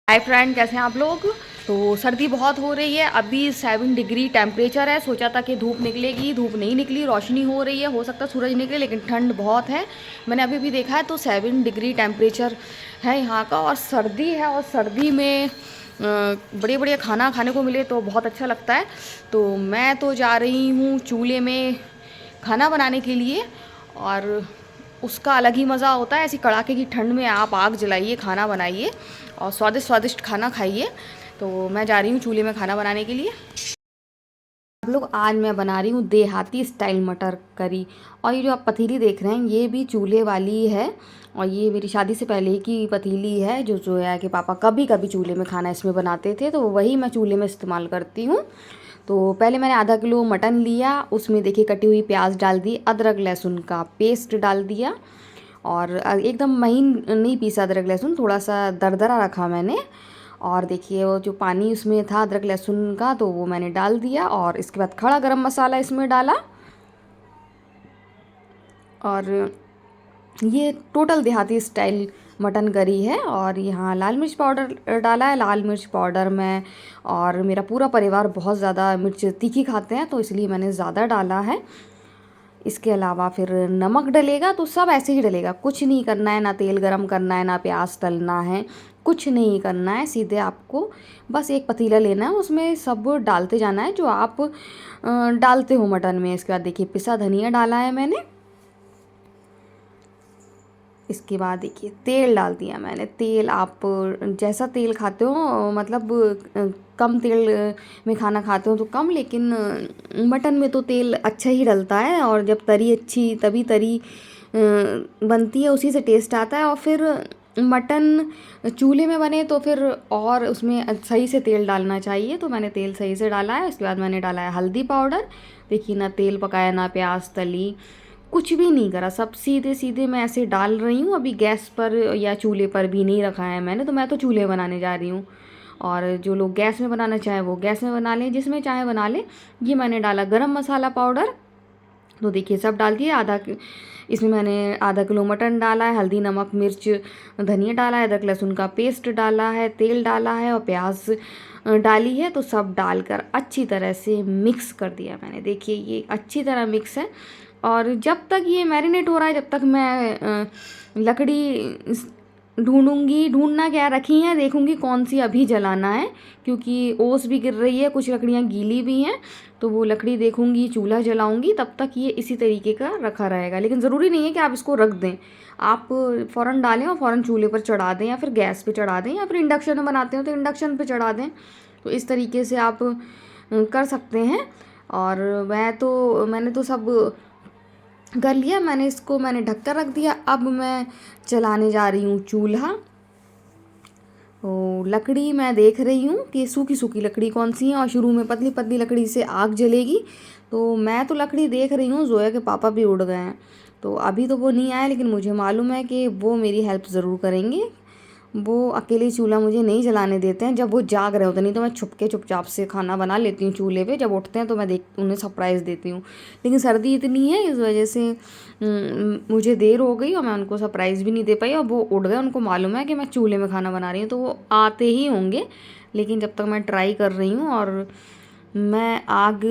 Hi friend, कैसे हैं आप लोग। तो सर्दी बहुत हो रही है। अभी 7 डिग्री टेम्परेचर है। सोचा था कि धूप निकलेगी, धूप नहीं निकली। रोशनी हो रही है, हो सकता है सूरज निकले, लेकिन ठंड बहुत है। मैंने अभी भी देखा है तो 7 डिग्री टेम्परेचर है यहाँ का, और सर्दी है। और सर्दी में बढ़िया बढ़िया खाना खाने को मिले तो बहुत अच्छा लगता है। तो मैं तो जा रही हूँ चूल्हे में खाना बनाने के लिए, और उसका अलग ही मज़ा होता है। ऐसी कड़ाके की ठंड में आप आग जलाइए, खाना बनाइए और स्वादिष्ट स्वादिष्ट खाना खाइए। तो मैं जा रही हूँ चूल्हे में खाना बनाने के लिए। आप लोग, आज मैं बना रही हूँ देहाती स्टाइल मटर करी। और ये जो आप पतीली देख रहे हैं ये भी चूल्हे वाली है, और ये मेरी शादी से पहले की पतीली है। जो है कि पापा कभी कभी चूल्हे में खाना इसमें बनाते थे, तो वही मैं चूल्हे में इस्तेमाल करती हूँ। तो पहले मैंने आधा किलो मटन लिया, उसमें देखिए कटी हुई प्याज डाल दी, अदरक लहसुन का पेस्ट डाल दिया, और एकदम महीन नहीं पीसा अदरक लहसुन, थोड़ा सा दरदरा रखा मैंने। और देखिए वो जो पानी उसमें था अदरक लहसुन का, तो वो मैंने डाल दिया। और इसके बाद खड़ा गरम मसाला इसमें डाला। और ये टोटल देहाती स्टाइल मटन करी है। और यहाँ लाल मिर्च पाउडर डाला है। लाल मिर्च पाउडर में, और मेरा पूरा परिवार बहुत ज़्यादा मिर्च तीखी खाते हैं, तो इसलिए मैंने ज़्यादा डाला है। इसके अलावा फिर नमक डलेगा, तो सब ऐसे ही डलेगा। कुछ नहीं करना है, ना तेल गरम करना है, ना प्याज तलना है, कुछ नहीं करना है। सीधे आपको बस एक पतीला लेना है, उसमें सब डालते जाना है जो आप डालते हो मटन में। इसके बाद देखिए पिसा धनिया डाला है मैंने। इसके बाद देखिए तेल डाल दिया मैंने। तेल आप जैसा तेल खाते हो, मतलब कम तेल में खाना खाते हो तो कम, लेकिन मटन में तो तेल अच्छा ही डलता है। और जब तरी अच्छी, तभी तरी बनती है, उसी से टेस्ट आता है। और फिर मटन चूल्हे में बने तो फिर और उसमें सही से तेल डालना चाहिए। तो मैंने तेल सही से डाला है। इसके बाद मैंने डाला है हल्दी पाउडर। देखिए ना तेल पकाया, ना प्याज तली, कुछ भी नहीं करा, सब सीधे सीधे मैं ऐसे डाल रही हूँ। अभी गैस पर या चूल्हे पर भी नहीं रखा है मैंने, तो मैं तो चूल्हे बनाने जा रही हूँ। और जो लोग गैस में बनाना चाहें वो गैस में बना लें, जिसमें चाहे बना लें। ये मैंने डाला गरम मसाला पाउडर। तो देखिए सब डाल दिए। इसमें मैंने आधा किलो मटन डाला है। हल्दी, नमक, मिर्च, धनिया डाला है, अदरक लहसुन का पेस्ट डाला है, तेल डाला है, और प्याज डाली है। तो सब डालकर अच्छी तरह से मिक्स कर दिया मैंने। देखिए ये अच्छी तरह मिक्स है। और जब तक ये मैरिनेट हो रहा है, जब तक मैं लकड़ी ढूंढूंगी। ढूंढना क्या, रखी हैं, देखूंगी कौन सी अभी जलाना है, क्योंकि ओस भी गिर रही है, कुछ लकड़ियाँ गीली भी हैं। तो वो लकड़ी देखूंगी, चूल्हा जलाऊंगी, तब तक ये इसी तरीके का रखा रहेगा। लेकिन ज़रूरी नहीं है कि आप इसको रख दें। आप फ़ौरन डालें और फ़ौरन चूल्हे पर चढ़ा दें, या फिर गैस पे चढ़ा दें, या फिर इंडक्शन में बनाते हो तो इंडक्शन पे चढ़ा दें। तो इस तरीके से आप कर सकते हैं। और मैंने तो सब कर लिया। मैंने ढक कर रख दिया। अब मैं चलाने जा रही हूँ चूल्हा। तो लकड़ी मैं देख रही हूँ कि सूखी सूखी लकड़ी कौन सी है, और शुरू में पतली पतली लकड़ी से आग जलेगी। तो मैं तो लकड़ी देख रही हूँ। जोया के पापा भी उड़ गए हैं, तो अभी तो वो नहीं आए, लेकिन मुझे मालूम है कि वो मेरी हेल्प ज़रूर करेंगे। वो अकेले चूल्हा मुझे नहीं जलाने देते हैं जब वो जाग रहे होते, नहीं तो मैं चुपचाप से खाना बना लेती हूँ चूल्हे पे। जब उठते हैं तो मैं देख उन्हें सरप्राइज़ देती हूँ। लेकिन सर्दी इतनी है, इस वजह से मुझे देर हो गई और मैं उनको सरप्राइज़ भी नहीं दे पाई। और वो उड़ गए, उनको मालूम है कि मैं चूल्हे में खाना बना रही हूँ, तो वो आते ही होंगे। लेकिन जब तक मैं ट्राई कर रही हूँ, और मैं आग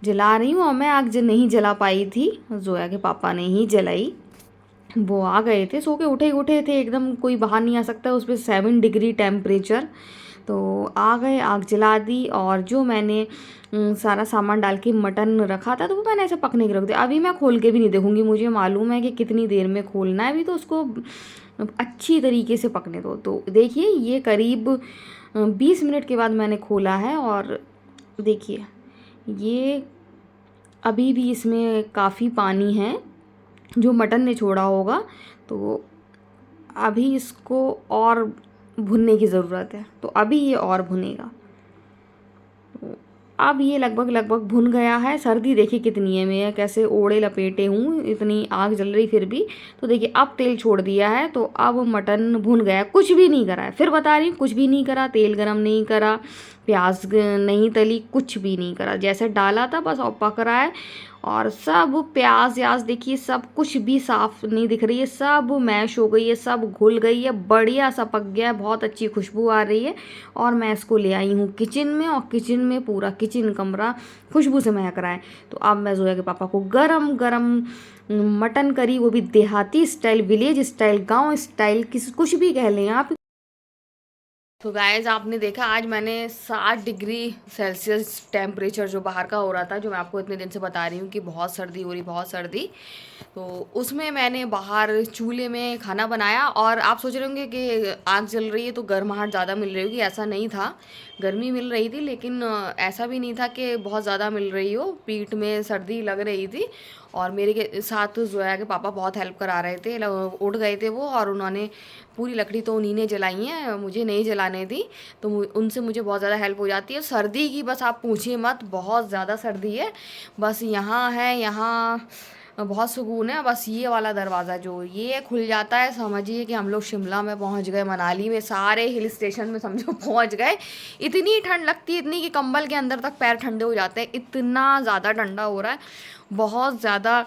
जला रही हूँ। और मैं आग नहीं जला पाई थी, जोया के पापा ने ही जलाई। वो आ गए थे, सो के उठे उठे थे एकदम, कोई बाहर नहीं आ सकता, उस पर 7 डिग्री टेम्परेचर। तो आ गए, आग जला दी। और जो मैंने सारा सामान डाल के मटन रखा था, तो वो मैंने ऐसे पकने के रख दिया। अभी मैं खोल के भी नहीं देखूंगी, मुझे मालूम है कि कितनी देर में खोलना है। अभी तो उसको अच्छी तरीके से पकने दो। तो देखिए ये करीब 20 मिनट के बाद मैंने खोला है, और देखिए ये अभी भी इसमें काफ़ी पानी है जो मटन ने छोड़ा होगा। तो अभी इसको और भुनने की ज़रूरत है। तो अभी ये और भुनेगा। तो अब ये लगभग लगभग भुन गया है। सर्दी देखिए कितनी है, मैं कैसे ओढ़े लपेटे हूँ, इतनी आग जल रही फिर भी। तो देखिए अब तेल छोड़ दिया है, तो अब मटन भुन गया है। कुछ भी नहीं करा है, फिर बता रही हूँ, कुछ भी नहीं करा। तेल गरम नहीं करा, प्याज नहीं तली, कुछ भी नहीं करा। जैसे डाला था बस और पक रहा है। और सब प्याज व्याज देखिए सब कुछ भी साफ नहीं दिख रही है, सब मैश हो गई है, सब घुल गई है, बढ़िया सा पक गया है, बहुत अच्छी खुशबू आ रही है। और मैं इसको ले आई हूँ किचन में, और किचन में पूरा किचन कमरा खुशबू से महक रहा है। तो अब मैं जोया के पापा को गरम गरम मटन करी, वो भी देहाती स्टाइल, विलेज स्टाइल, गांव स्टाइल, किस कुछ भी कह लें आप। तो गाइज आपने देखा आज मैंने 60 डिग्री सेल्सियस टेम्परेचर जो बाहर का हो रहा था, जो मैं आपको इतने दिन से बता रही हूँ कि बहुत सर्दी हो रही, बहुत सर्दी, तो उसमें मैंने बाहर चूल्हे में खाना बनाया। और आप सोच रहे होंगे कि आग जल रही है तो गर्माहट ज़्यादा मिल रही होगी, ऐसा नहीं था। गर्मी मिल रही थी, लेकिन ऐसा भी नहीं था कि बहुत ज़्यादा मिल रही हो, पीठ में सर्दी लग रही थी। और मेरे के साथ जोया के पापा बहुत हेल्प करा रहे थे, उठ गए थे वो, और उन्होंने पूरी लकड़ी तो उन्हीं ने जलाई है, मुझे नहीं जलाने दी। तो उनसे मुझे बहुत ज़्यादा हेल्प हो जाती है। सर्दी की बस आप पूछिए मत, बहुत ज़्यादा सर्दी है। बस यहाँ है, यहाँ बहुत सुकून है। बस ये वाला दरवाज़ा जो ये खुल जाता है, समझिए कि हम लोग शिमला में पहुँच गए, मनाली में, सारे हिल स्टेशन में समझो पहुँच गए। इतनी ठंड लगती है, इतनी कि कंबल के अंदर तक पैर ठंडे हो जाते हैं, इतना ज़्यादा ठंडा हो रहा है, बहुत ज़्यादा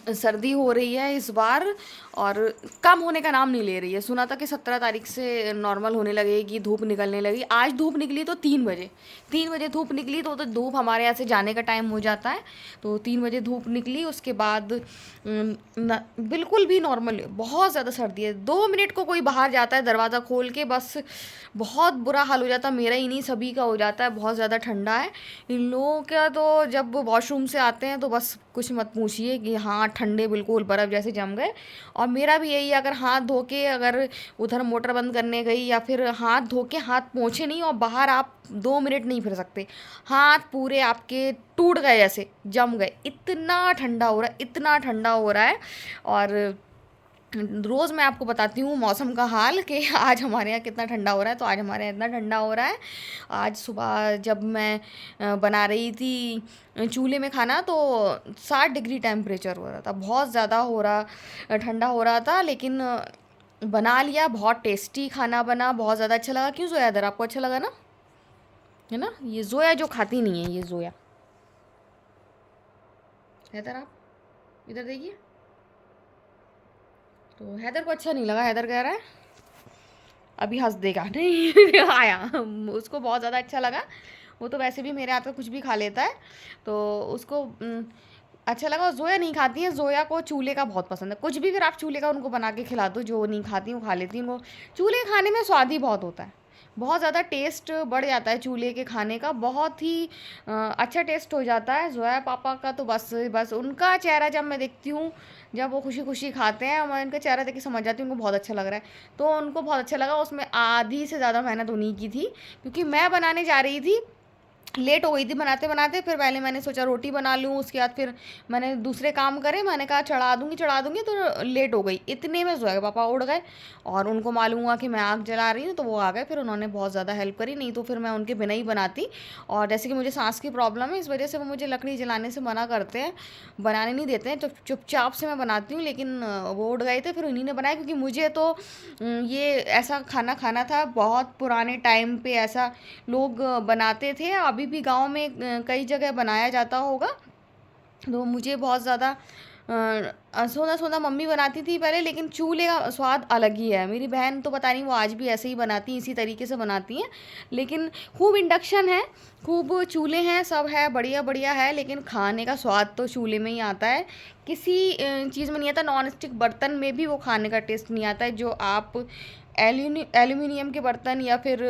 सर्दी हो रही है इस बार। और कम होने का नाम नहीं ले रही है। सुना था कि 17 तारीख से नॉर्मल होने लगेगी, धूप निकलने लगी। आज धूप निकली तो 3 बजे, 3 बजे धूप निकली, तो धूप हमारे यहाँ से जाने का टाइम हो जाता है, तो 3 बजे धूप निकली। उसके बाद बिल्कुल भी नॉर्मल, बहुत ज़्यादा सर्दी है। 2 मिनट को कोई बाहर जाता है दरवाज़ा खोल के, बस बहुत बुरा हाल हो जाता है, मेरा ही नहीं सभी का हो जाता है, बहुत ज़्यादा ठंडा है। इन लोगों का तो जब वॉशरूम से आते हैं तो बस कुछ मत पूछिए कि हाँ ठंडे बिल्कुल बर्फ़ जैसे जम गए। और मेरा भी यही है, अगर हाथ धो के अगर उधर मोटर बंद करने गई, या फिर हाथ धो के हाथ पोंछे नहीं और बाहर आप 2 मिनट नहीं फिर सकते, हाथ पूरे आपके टूट गए जैसे जम गए, इतना ठंडा हो रहा है, इतना ठंडा हो रहा है। और रोज़ मैं आपको बताती हूँ मौसम का हाल कि आज हमारे यहाँ कितना ठंडा हो रहा है। तो आज हमारे यहाँ इतना ठंडा हो रहा है। आज सुबह जब मैं बना रही थी चूल्हे में खाना, तो 60 डिग्री टेम्परेचर हो रहा था, बहुत ज़्यादा हो रहा, ठंडा हो रहा था। लेकिन बना लिया, बहुत टेस्टी खाना बना, बहुत ज़्यादा अच्छा लगा। क्यों जोया, इधर आपको अच्छा लगा ना, है ना? ये जोया जो खाती नहीं है, ये जोया, इधर आप इधर देखिए। तो हैदर को अच्छा नहीं लगा, हैदर कह रहा है अभी हंस देगा नहीं आया। उसको बहुत ज़्यादा अच्छा लगा, वो तो वैसे भी मेरे हाथ का कुछ भी खा लेता है, तो उसको अच्छा लगा। जोया नहीं खाती है, जोया को चूल्हे का बहुत पसंद है, कुछ भी फिर आप चूल्हे का उनको बना के खिला दो, जो नहीं खाती वो खा लेती हैं। उनको चूल्हे के खाने में स्वाद ही बहुत होता है, बहुत ज़्यादा टेस्ट बढ़ जाता है चूल्हे के खाने का, बहुत ही अच्छा टेस्ट हो जाता है। जोया पापा का तो बस बस उनका चेहरा जब मैं देखती हूँ, जब वो खुशी खुशी खाते हैं, मैं उनका चेहरा देख के समझ जाती हूँ उनको बहुत अच्छा लग रहा है। तो उनको बहुत अच्छा लगा, उसमें आधी से ज़्यादा मेहनत उन्हीं की थी, क्योंकि मैं बनाने जा रही थी, लेट हो गई थी बनाते बनाते। फिर पहले मैंने सोचा रोटी बना लूँ, उसके बाद फिर मैंने दूसरे काम करे, मैंने कहा चढ़ा दूँगी, तो लेट हो गई। इतने में जोया के पापा उड़ गए, और उनको मालूम हुआ कि मैं आग जला रही हूँ, तो वो आ गए, फिर उन्होंने बहुत ज़्यादा हेल्प करी, नहीं तो फिर मैं उनके बिना ही बनाती। और जैसे कि मुझे सांस की प्रॉब्लम है, इस वजह से वो मुझे लकड़ी जलाने से मना करते हैं, बनाने नहीं देते हैं, तो चुपचाप से मैं बनाती हूँ। लेकिन वो उड़ गए थे, फिर उन्हीं ने बनाया, क्योंकि मुझे तो ये ऐसा खाना खाना था। बहुत पुराने टाइम पे ऐसा लोग बनाते थे, अभी भी गांव में कई जगह बनाया जाता होगा। तो मुझे बहुत ज़्यादा सोना सोना मम्मी बनाती थी पहले, लेकिन चूल्हे का स्वाद अलग ही है। मेरी बहन तो पता नहीं वो आज भी ऐसे ही बनाती हैं, इसी तरीके से बनाती हैं। लेकिन खूब इंडक्शन है, खूब चूल्हे हैं, सब है, बढ़िया बढ़िया है, लेकिन खाने का स्वाद तो चूल्हे में ही आता है, किसी चीज़ में नहीं आता। नॉन स्टिक बर्तन में भी वो खाने का टेस्ट नहीं आता है, जो आप एल्यूमिनियम के बर्तन या फिर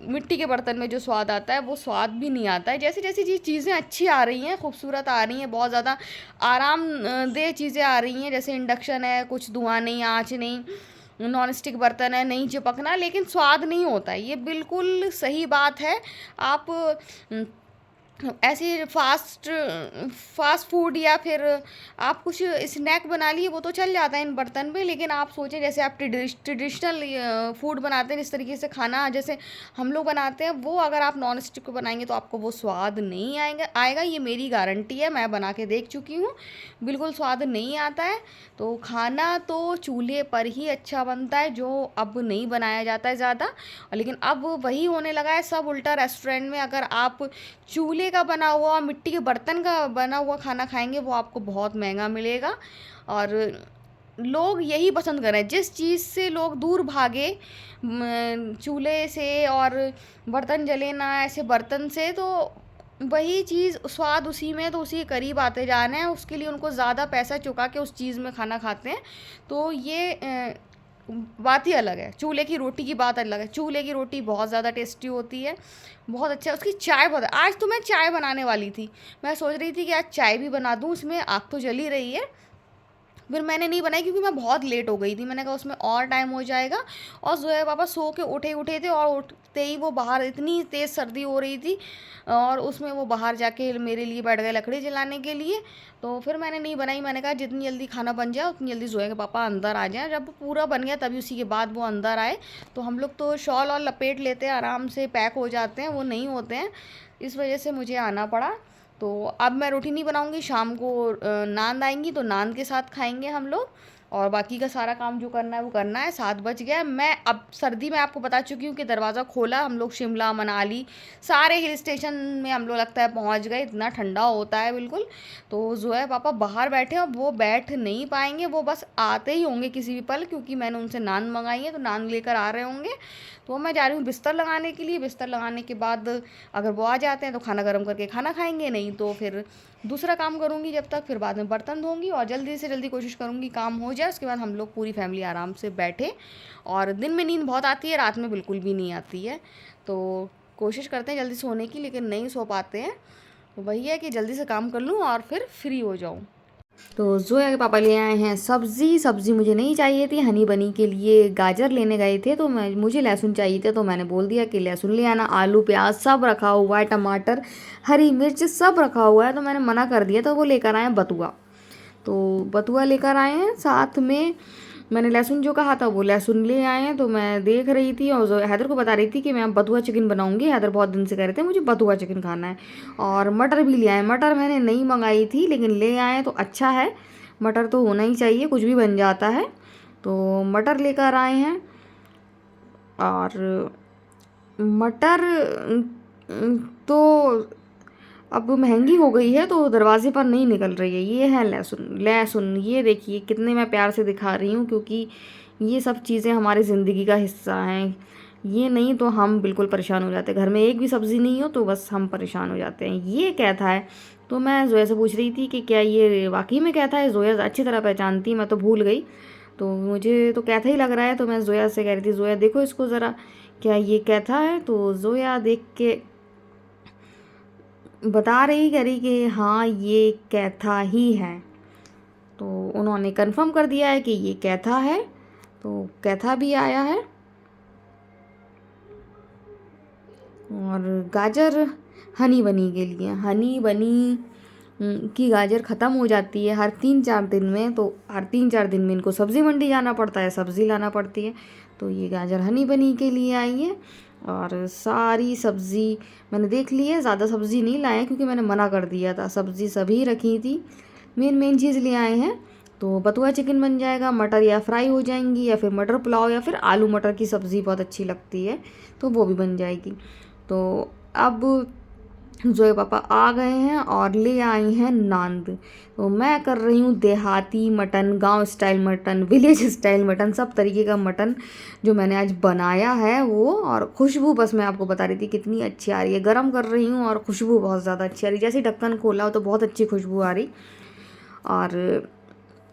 मिट्टी के बर्तन में जो स्वाद आता है, वो स्वाद भी नहीं आता है। जैसी जैसी चीज़ें अच्छी आ रही हैं, खूबसूरत आ रही हैं, बहुत ज़्यादा आरामदेह चीज़ें आ रही हैं, जैसे इंडक्शन है, कुछ धुआं नहीं, आँच नहीं, नॉन स्टिक बर्तन है, नहीं चिपकना, लेकिन स्वाद नहीं होता है, ये बिल्कुल सही बात है। आप ऐसे फास्ट फूड या फिर आप कुछ स्नैक बना लिए, वो तो चल जाता है इन बर्तन पे, लेकिन आप सोचें जैसे आप ट्रेडिशनल फूड बनाते हैं, इस तरीके से खाना जैसे हम लोग बनाते हैं, वो अगर आप नॉन स्टिक पे बनाएंगे तो आपको वो स्वाद नहीं आएगा, ये मेरी गारंटी है, मैं बना के देख चुकी हूँ, बिल्कुल स्वाद नहीं आता है। तो खाना तो चूल्हे पर ही अच्छा बनता है, जो अब नहीं बनाया जाता है ज़्यादा। लेकिन अब वही होने लगा है, सब उल्टा रेस्टोरेंट में अगर आप चूल्हे का बना हुआ, मिट्टी के बर्तन का बना हुआ खाना खाएंगे वो आपको बहुत महंगा मिलेगा। और लोग यही पसंद करें, जिस चीज़ से लोग दूर भागे, चूल्हे से और बर्तन जले ना ऐसे बर्तन से, तो वही चीज़ स्वाद उसी में, तो उसी के करीब आते जा रहे हैं, उसके लिए उनको ज़्यादा पैसा चुका के उस चीज़ में खाना खाते हैं। तो ये बात ही अलग है। चूल्हे की रोटी की बात अलग है, चूल्हे की रोटी बहुत ज़्यादा टेस्टी होती है, बहुत अच्छा। उसकी चाय बहुत, आज तो मैं चाय बनाने वाली थी, मैं सोच रही थी कि आज चाय भी बना दूँ, उसमें आग तो जल ही रही है, फिर मैंने नहीं बनाई क्योंकि मैं बहुत लेट हो गई थी। मैंने कहा उसमें और टाइम हो जाएगा, और ज़ोया पापा सो के उठे थे, और उठते ही वो बाहर, इतनी तेज़ सर्दी हो रही थी, और उसमें वो बाहर जाके मेरे लिए बैठ गए लकड़ी जलाने के लिए। तो फिर मैंने नहीं बनाई, मैंने कहा जितनी जल्दी खाना बन जाए उतनी जल्दी ज़ोया के पापा अंदर आ जाएँ। जब पूरा बन गया तभी उसी के बाद वो अंदर आए। तो हम लोग तो शॉल और लपेट लेते हैं, आराम से पैक हो जाते हैं, वो नहीं होते हैं, इस वजह से मुझे आना पड़ा। तो अब मैं रोटी नहीं बनाऊंगी, शाम को नान आएंगी तो नान के साथ खाएंगे हम लोग, और बाकी का सारा काम जो करना है वो करना है। 7 बज गया। मैं अब सर्दी में आपको बता चुकी हूँ कि दरवाज़ा खोला, हम लोग शिमला मनाली सारे हिल स्टेशन में हम लोग लगता है पहुँच गए, इतना ठंडा होता है बिल्कुल। तो जो है पापा बाहर बैठे हैं, वो बैठ नहीं पाएंगे, वो बस आते ही होंगे किसी भी पल, क्योंकि मैंने उनसे नान मंगाई है तो नान लेकर आ रहे होंगे। तो मैं जा रही हूँ बिस्तर लगाने के लिए। बिस्तर लगाने के बाद अगर वो आ जाते हैं तो खाना गर्म करके खाना खाएंगे, नहीं तो फिर दूसरा काम करूँगी जब तक, फिर बाद में बर्तन धोऊंगी, और जल्दी से जल्दी कोशिश करूँगी काम हो जाए, उसके बाद हम लोग पूरी फैमिली आराम से बैठे। और दिन में नींद बहुत आती है, रात में बिल्कुल भी नहीं आती है, तो कोशिश करते हैं जल्दी सोने की, लेकिन नहीं सो पाते हैं। तो वही है कि जल्दी से काम कर लूँ और फिर फ्री हो जाऊँ। तो जोया के पापा ले आए हैं सब्ज़ी मुझे नहीं चाहिए थी, हनी बनी के लिए गाजर लेने गए थे, तो मुझे लहसुन चाहिए थे, तो मैंने बोल दिया कि लहसुन ले आना। आलू प्याज सब रखा हुआ है, टमाटर हरी मिर्च सब रखा हुआ है, तो मैंने मना कर दिया। तो वो लेकर आए हैं बथुआ, तो बथुआ लेकर आए हैं, साथ में मैंने लहसुन जो कहा था वो लहसुन ले आए हैं। तो मैं देख रही थी और हैदर को बता रही थी कि मैं बथुआ चिकन बनाऊंगी। हैदर बहुत दिन से कह रहे थे मुझे बथुआ चिकन खाना है। और मटर भी ले आए, मटर मैंने नहीं मंगाई थी लेकिन ले आए, तो अच्छा है, मटर तो होना ही चाहिए, कुछ भी बन जाता है। तो मटर लेकर आए हैं, और मटर तो अब महंगी हो गई है तो दरवाजे पर नहीं निकल रही है। ये है लहसुन ये देखिए कितने मैं प्यार से दिखा रही हूँ, क्योंकि ये सब चीज़ें हमारी ज़िंदगी का हिस्सा हैं। ये नहीं तो हम बिल्कुल परेशान हो जाते हैं, घर में एक भी सब्ज़ी नहीं हो तो बस हम परेशान हो जाते हैं। ये क्या था है, तो मैं जोया से पूछ रही थी कि क्या ये वाकई में क्या था है। जोया अच्छी तरह पहचानती, मैं तो भूल गई, तो मुझे तो कैथा ही लग रहा है। तो मैं जोया से कह रही थी जोया देखो इसको ज़रा, क्या ये कैथा है। तो जोया देख के बता रही, कह रही कि हाँ ये कैथा ही है। तो उन्होंने कंफर्म कर दिया है कि ये कैथा है, तो कैथा भी आया है। और गाजर हनी बनी के लिए, हनी बनी की गाजर ख़त्म हो जाती है हर 3-4 दिन में, तो हर 3-4 दिन में इनको सब्ज़ी मंडी जाना पड़ता है, सब्ज़ी लाना पड़ती है। तो ये गाजर हनी बनी के लिए आई है। और सारी सब्ज़ी मैंने देख ली है, ज़्यादा सब्ज़ी नहीं लाए क्योंकि मैंने मना कर दिया था, सब्ज़ी सभी रखी थी। मेन चीज़ ले आए हैं। तो बथुआ चिकन बन जाएगा, मटर या फ्राई हो जाएंगी, या फिर मटर पुलाव, या फिर आलू मटर की सब्ज़ी बहुत अच्छी लगती है तो वो भी बन जाएगी। तो अब जोए पापा आ गए हैं और ले आई हैं नान। तो मैं कर रही हूँ देहाती मटन, गांव style mutton, village style mutton, सब तरीके का मटन जो मैंने आज बनाया है वो। और खुशबू बस मैं आपको बता रही थी कितनी अच्छी आ रही है, गरम कर रही हूँ और खुशबू बहुत ज़्यादा अच्छी आ रही, जैसे ढक्कन खोला हो तो बहुत अच्छी खुशबू आ रही, और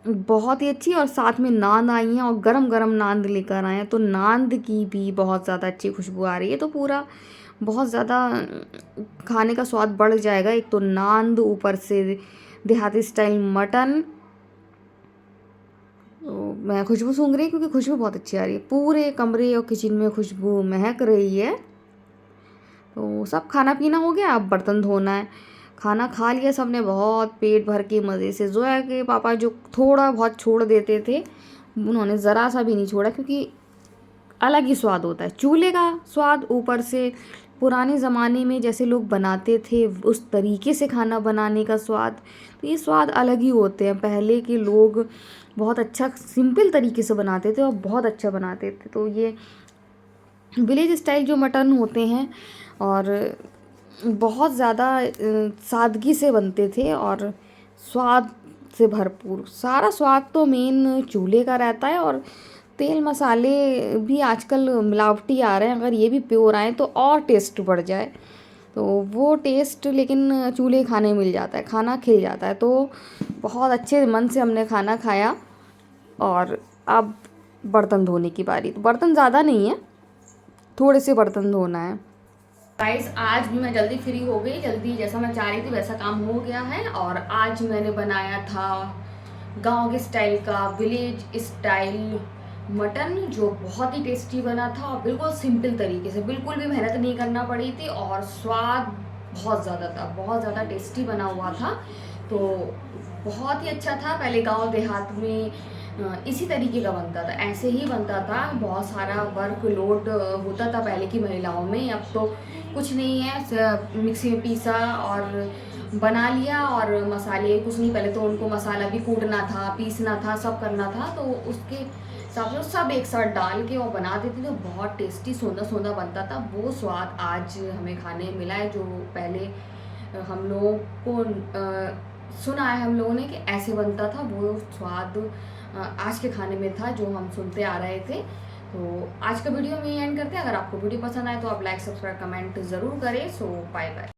बहुत ही अच्छी। और साथ में नान आई हैं और गरम गरम नान लेकर आए हैं, तो नान की भी बहुत ज़्यादा अच्छी खुशबू आ रही है। तो पूरा बहुत ज़्यादा खाने का स्वाद बढ़ जाएगा। एक तो नान, ऊपर से देहाती स्टाइल मटन। तो मैं खुशबू सूंघ रही क्योंकि खुशबू बहुत अच्छी आ रही है, पूरे कमरे और किचन में खुशबू महक रही है। तो सब खाना पीना हो गया, अब बर्तन धोना है। खाना खा लिया सबने बहुत पेट भर के मज़े से। जोया के पापा जो थोड़ा बहुत छोड़ देते थे, उन्होंने ज़रा सा भी नहीं छोड़ा, क्योंकि अलग ही स्वाद होता है चूल्हे का स्वाद, ऊपर से पुराने ज़माने में जैसे लोग बनाते थे उस तरीके से खाना बनाने का स्वाद, तो ये स्वाद अलग ही होते हैं। पहले के लोग बहुत अच्छा सिंपल तरीके से बनाते थे और बहुत अच्छा बनाते थे। तो ये विलेज स्टाइल जो मटन होते हैं, और बहुत ज़्यादा सादगी से बनते थे और स्वाद से भरपूर। सारा स्वाद तो मेन चूल्हे का रहता है, और तेल मसाले भी आजकल मिलावटी आ रहे हैं, अगर ये भी प्योर आए तो और टेस्ट बढ़ जाए। तो वो टेस्ट लेकिन चूल्हे खाने मिल जाता है, खाना खिल जाता है। तो बहुत अच्छे मन से हमने खाना खाया। और अब बर्तन धोने की बारी। तो बर्तन ज़्यादा नहीं है, थोड़े से बर्तन धोना है। गाइस आज भी मैं जल्दी फ्री हो गई, जल्दी जैसा मैं चाह रही थी वैसा काम हो गया है। और आज मैंने बनाया था गांव के स्टाइल का, विलेज स्टाइल मटन, जो बहुत ही टेस्टी बना था और बिल्कुल सिंपल तरीके से, बिल्कुल भी मेहनत नहीं करना पड़ी थी, और स्वाद बहुत ज़्यादा था, बहुत ज़्यादा टेस्टी बना हुआ था। तो बहुत ही अच्छा था। पहले गांव देहात में इसी तरीके का बनता था, ऐसे ही बनता था। बहुत सारा वर्क लोड होता था पहले की महिलाओं में। अब तो कुछ नहीं है, मिक्सी में पीसा और बना लिया। और मसाले कुछ नहीं, पहले तो उनको मसाला भी कूटना था, पीसना था, सब करना था। तो उसके हिसाब से सब एक साथ डाल के और बना देती थी, तो बहुत टेस्टी सोंधा सोंधा बनता था। वो स्वाद आज हमें खाने मिला है, जो पहले हम लोगों को सुना है हम लोगों ने कि ऐसे बनता था। वो स्वाद आज के खाने में था, जो हम सुनते आ रहे थे। तो आज का वीडियो में एंड करते हैं। अगर आपको वीडियो पसंद आए तो आप लाइक, सब्सक्राइब, कमेंट ज़रूर करें। सो बाय बाय।